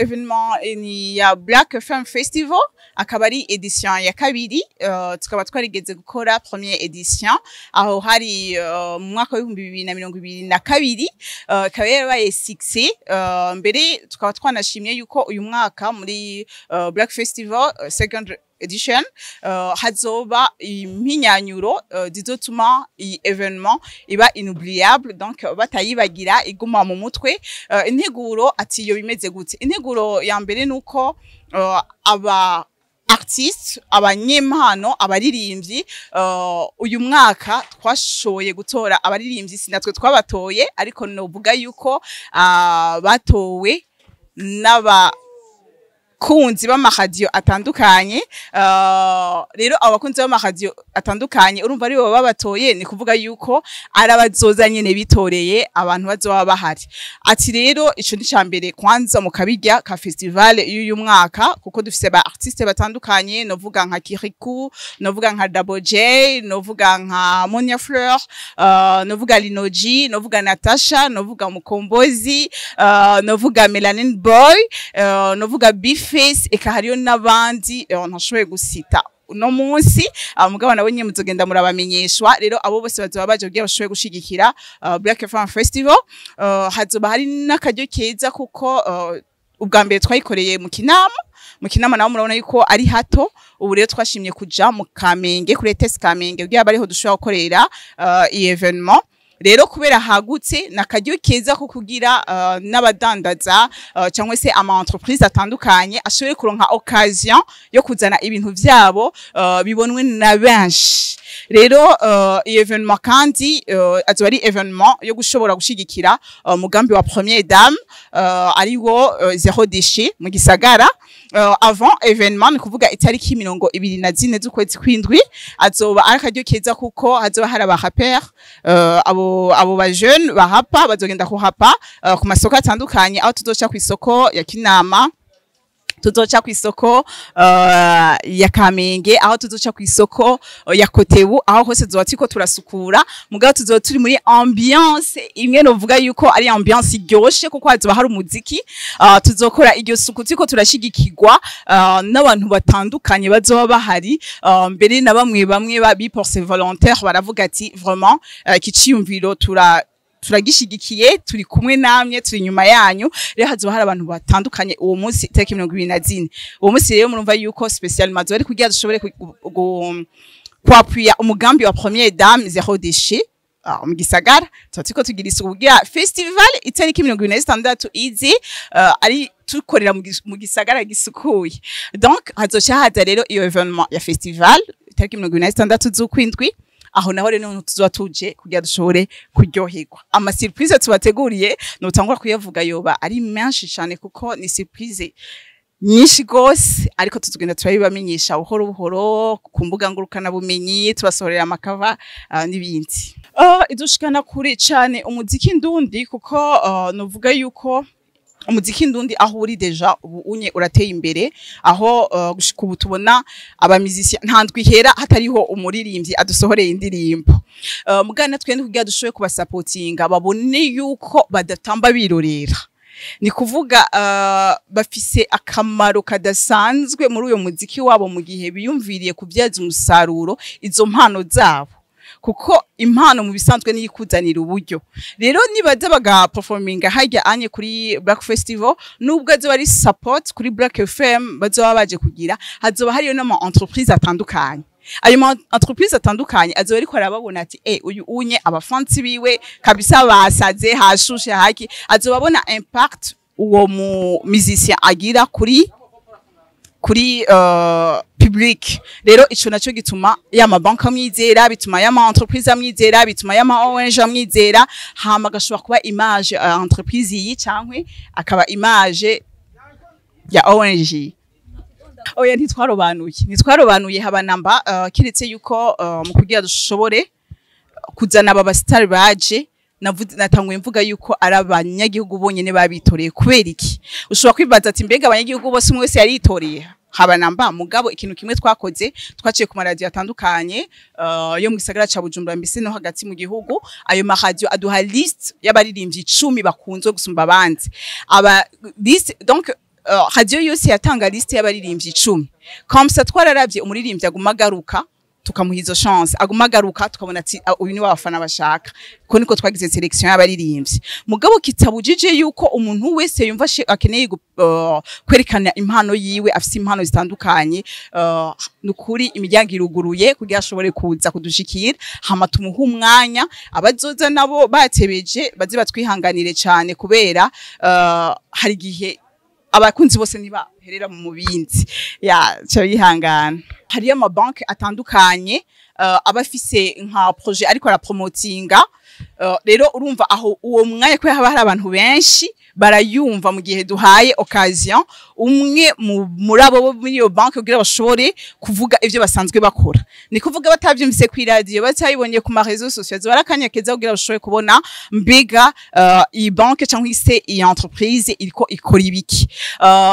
Événement ni ya Black Film Festival akaba ari edition ya kabiri tukaba twarigeze gukora première edition aho hari mu mwaka wa 2022 ikaba yabaye 6 mbere tukaba twanashimye yuko uyu mwaka muri Black Festival second edition hazoba impinyanyuro zizotuma iyi evenement iba inoubliable donc batayibagira iguma mu mutwe. Integuro ati yo bimeze gute? Integuro ya mbere nuko aba artiste abanyempano abaririmbyi uyu mwaka twashoboye gutora abaririmbyi sinatwe twabatoye ariko novuga yuko batowe n'aba kunzi b'amaradio atandukanye. Rero abakunzi b'amaradio atandukanye urumva ari bo babatoye ni kuvuga yuko arabazoza nyene bitoreye abantu bazoba bahari. Ati rero ico ni cyambere kwanza mu kabirya ka festival y'uyu mwaka kuko dufise ba artiste batandukanye novuga nka Kirikou, novuga nka Double J, novuga nka Monia Fleur, novuga Linoji, novuga Natasha, novuga Mukombozi, novuga Melanin Boy, novuga Beef Face eka hariyo nabandi ntashoboye gusita uno munsi mugabo nabo nyine muzogenda murabamenyeshwa. Rero abo bose bazoba baje kugira bashoboye gushigikira Black Film Festival. Hazoba hari n'akaryo keza kuko ubwa mbere twayikoreye mu Kinama naho murabona yuko ari hato. Ubu rero twashimye kuja mu Kamenge kuri ETS Kamenge kugira bariho dushobora gukorera iyi evenement. Rero kubera hagutse nakaryo keza ko kugira n'abadandaza cyangwa se ama entreprise atandukanye ashobore kuronka occasion yo kuzana ibintu vyabo bibonwe na benshi. Rero evenement kandi azo ari evenement yo gushobora gushigikira mugambi wa Première Dame ariwo Zero Déchet mu Gisagara. Avant evenement ni kuvuga itariki 24 z'ukwezi kw'indwi azoba arakaryo keza kuko hazoba hari aba rapper abo ba jeune bahapa bazogenda kuhapa ku masoko atandukanye aho tuzoca ku isoko ya Kinama, tuzoca ku isoko ya Kamenge, aho tuzoca ku isoko ya Kotebu, aho hose tuzoba turasukura mugabo tuzoba turi muri ambiance imwe novuga yuko ari ambiance iryoshe kuko hazoba hari umuziki. Tuzokora iryo suku tiko turashigikirwa n'abantu batandukanye bazoba bahari. Mbere na bamwe biporse volontaire baravuga ati vraiment kiciyumviro turagishigikiye turi kumwe namwe turi nyuma yanyu. Rero hazoba hari abantu batandukanye uwo munsi itariki 24. Uwo munsi rero murumva yuko spécialement bari kugira dushobore kwappuya umugambi wa Première Dame Zero Déchet mu Gisagara. Tutiko tugira isuku kugira festival itariki 26 izi ari tukorera mu Gisagara gisukuye. Donc hazoca haza rero iyo evenement ya festival itariki 26 z'ukwindwi. Aho naho rero tuzoba tuje kugira dushobore kuryoherwa. Ama surprise tubateguriye no tangura kuyavuga yoba ari menshi cyane kuko ni surprise nyinshi gose ariko tuzugenda turabibamenyesha buhoro ku mbuga ngurukana bumenyi tubasorera amakava n'ibindi. Idushikana kure cyane umuziki ndundi kuko novuga yuko umuziki ndundi aho uri deja ubu unye urateye imbere aho gushika ubu tubona abamizisi ntandwi hera hatariho umuririmbyi adusohoreye indirimbo. Mugana twende kugira dushoboye kubasupportinga babone yuko badatamba birorera. Ni kuvuga bafise akamaro kadasanzwe muri uyo muziki wabo mu gihe biyumviriye kubyaza umusaruro izo mpano zabo kuko impano mu bisanzwe niyikuzanira uburyo. Rero nibaza baga performinga hajya anye kuri Black Festival nubwo azo ari support kuri Black FM bazoba baje kugira hazoba hariyo n'ama entreprise atandukanye. Ayo entreprise atandukanye azoba ariko arababona ati uyu unye abafansi biwe kabisa basaze hashushe haki azobabona impact uwo mu musicien agira kuri public. Rero ico naco gituma yama banka mwizera, bituma yama entreprise amwizera, bituma yama ONG amwizera, hama gashobora kuba image entreprise yi cankwe akaba image ya ONG. Oya ntitwarobanuye habanamba kiretse yuko mu kugira dushobore kuzana aba star baje natanguye mvuga yuko arabanyagihugu bonyene babitoreye. Kubera iki ushobora kwibaza ati mbega abanyagihugu bose umwe wese yaritoreye? Habanamba mugabo ikintu kimwe twakoze twaciye ku radio atandukanye yo mu Gisagara ca Bujumbura mbese no hagati mu gihugu. Ayo ma radio aduha list y'abaririmbyi 10 bakunzwe gusumba abandi. Aba list donc radio yose yatanga liste y'abaririmbyi 10 comme ça twararavye umuririmbyi aguma garuka tukamuha izo chance aguma garuka tukabona ati uyu ni wabafana bashaka ko niko twagize selection y'abaririmbyi mugabo kitabujije yuko umuntu wese yumva akeneye kwerekana impano yiwe afise impano zitandukanye nukuri imiryango iruguruye kugira ashobore kuza kudushikira hama tumuha umwanya abazoza nabo batebeje bazi batwihanganire cyane kubera hari gihe abakunzi bose niba herera mu mubindi cyo yihangana hari ama bank atandukanye abafise nka projet ariko ara promotinga rero urumva aho uwo mwanya ko haba hari abantu benshi barayumva mu gihe duhaye occasion umwe muri abo muri iyo bank kugira bashobore kuvuga ivyo basanzwe bakora ni kuvuga batavyumvise ku radio batayibonye ku ma réseaux sociaux barakanyakeza kugira bashobore kubona mbega iyi bank cyangwa ise iyi entreprise iriko ikora ibiki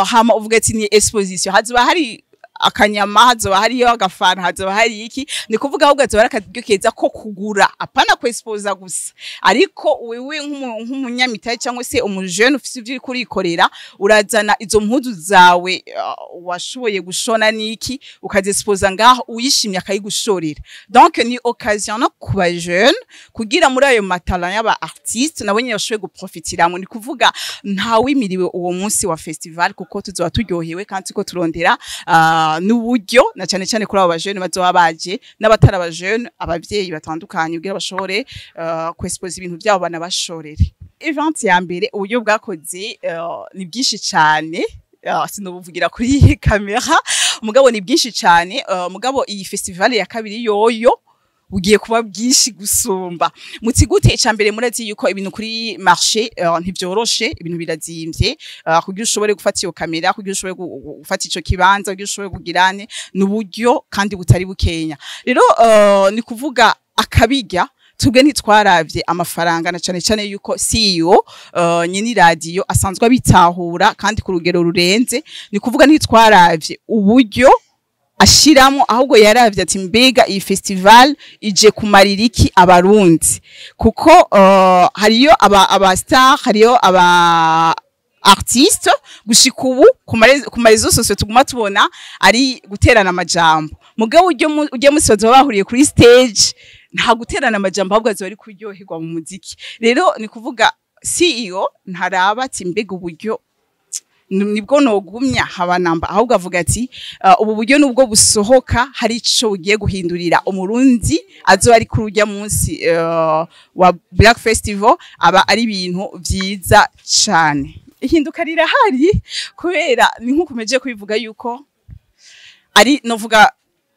hama uvuga ati ni exposition hazoba hari akanyama hazoba hariyo agafana hazoba hari iki ni kuvuga ahubwo hazoba akadiryo keza ko kugura apana ko exposa gusa ariko wewe nk'umunyamitaye cyangwa se umujene ufise ivyo kuri ikorera urazana izo mpuzu zawe washoboye gushona niki ukazexposa ngaho uyishimye akayigushorera donc ni occasion no kuba jeune kugira muri ayo matala y'aba artiste nabonye bashoboye guprofitiramo ni kuvuga nta wimiriwe uwo munsi wa festival kuko tuzoba turyohewe kandi ko turondera n'uburyo na cyane cyane kuri abo bajene bazoba baje n'abatara bajene abavyeyi batandukanye kugira bashobore kwexpose ibintu byabo bana bashorere event ya mbere uburyo bwakoze ni bwinshi cyane sinobuvugira kuri kamera mugabo ni bwinshi cyane mugabo iyi festival ya kabiri yoyo ugiye kuba bwinshi gusumba mutigute icambere murazi yuko ibintu kuri marché ntivyoroshe ibintu birazimvye kugira ushobore gufata iyo kamera kugira ushobore gufata ico kibanza kugira ushobore kugirane n'uburyo kandi butari bukenya rero ni kuvuga akabijya tubwe ntitwaravye amafaranga na cyane cyane yuko CEO nyini radio asanzwe abitahura kandi ku rugero rurenze ni kuvuga ntitwaravye uburyo ashiramo ahubwo yaravye ati mbega iyi festival ije kumaririki abarundi kuko hariyo aba star hariyo aba artiste gushika ubu ku marezo sociaux tuguma tubona ari guterana amajambo mugabo ujye musozo bahuriye kuri stage nta guterana amajambo ahubwo azo ari kuryoherwa mu muziki rero ni kuvuga CEO ntaraba ati mbega uburyo nibwo nogumya habanamba ahubwo avuga ati ubu buryo nubwo busohoka hari ico ugiye guhindurira umurundi azo ari kurujya munsi wa Black Festival aba ari ibintu vyiza cyane ihinduka rirahari kubera ni nkukomeje kubivuga yuko ari novuga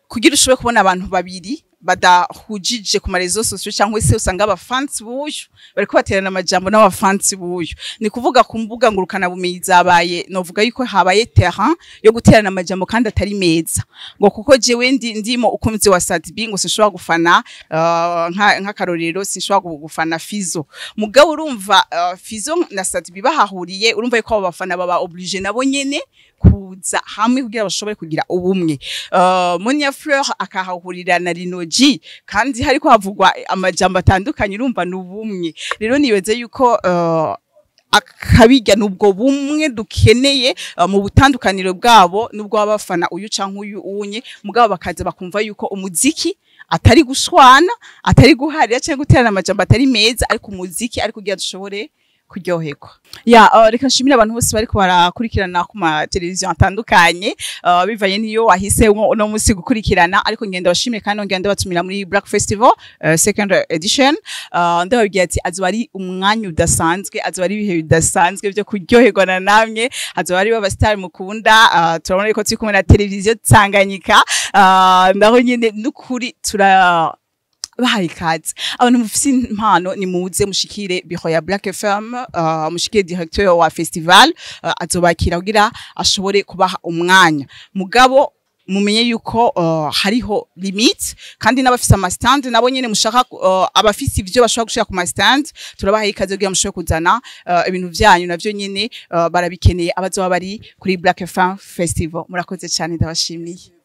kugira ushobore kubona abantu babiri badahujije ku marezo sociaux cyangwa se usanga abafans buyo bariko baterana amajambo n'abafans buyo ni kuvuga ku mbuga ngurukana bumenyi zabaye novuga yuko habaye terrain yo guterana amajambo kandi atari meza ngo kuko jewe ndimo ukumzi wa Sadbi ngo sinshobora gufana nka karorero sinshobora gufana Fizo mugabo urumva Fizo na Sadbi bahahuriye urumva yuko abo bafana baba obligé nabo nyene kuza hamwe kugira bashobore kugira ubumwe Monia Fleur akahahurira na Rinoji kandi hariko havugwa amajambo atandukanye urumva n'ubumwe rero niweze yuko akabijya nubwo bumwe dukeneye mu butandukaniro bwabo nubwo abafana uyu canke uyu unye mugabo bakaza bakumva yuko umuziki atari gushwana atari guharira cyangwa guterana amajambo atari meza ariko umuziki ariko kugira dushobore kuryoherwa reka nshimira abantu bose bariko barakurikirana ku ma televiziyo atandukanye bivanye niyo wahise uno munsi gukurikirana ariko ngenda bashimire kandi ngenda batumira muri Black Festival second edition ndababwiye ati azoba ari umwanya udasanzwe azoba ari ibihe bidasanzwe byo kuryoherwa na namwe azoba ari baba star mukunda turabona ko turi kumwe na televiziyo Tanganyika ndaho nyine n'ukuri bahaye kazi abantu mufise impano ni muze mushikire biro ya Black FM mushikire directeur wa festival azobakira kugira ashobore kubaha umwanya mugabo mumenye yuko hariho limit kandi n'abafise ama stand nabo nyene mushaka abafise ivyo bashobora gushaka ku ma stand turabahaye ikaze kugira mushobore kuzana ibintu vyanyu navyo nyene barabikeneye abazoba bari kuri Black FM Festival murakoze cyane ndabashimiye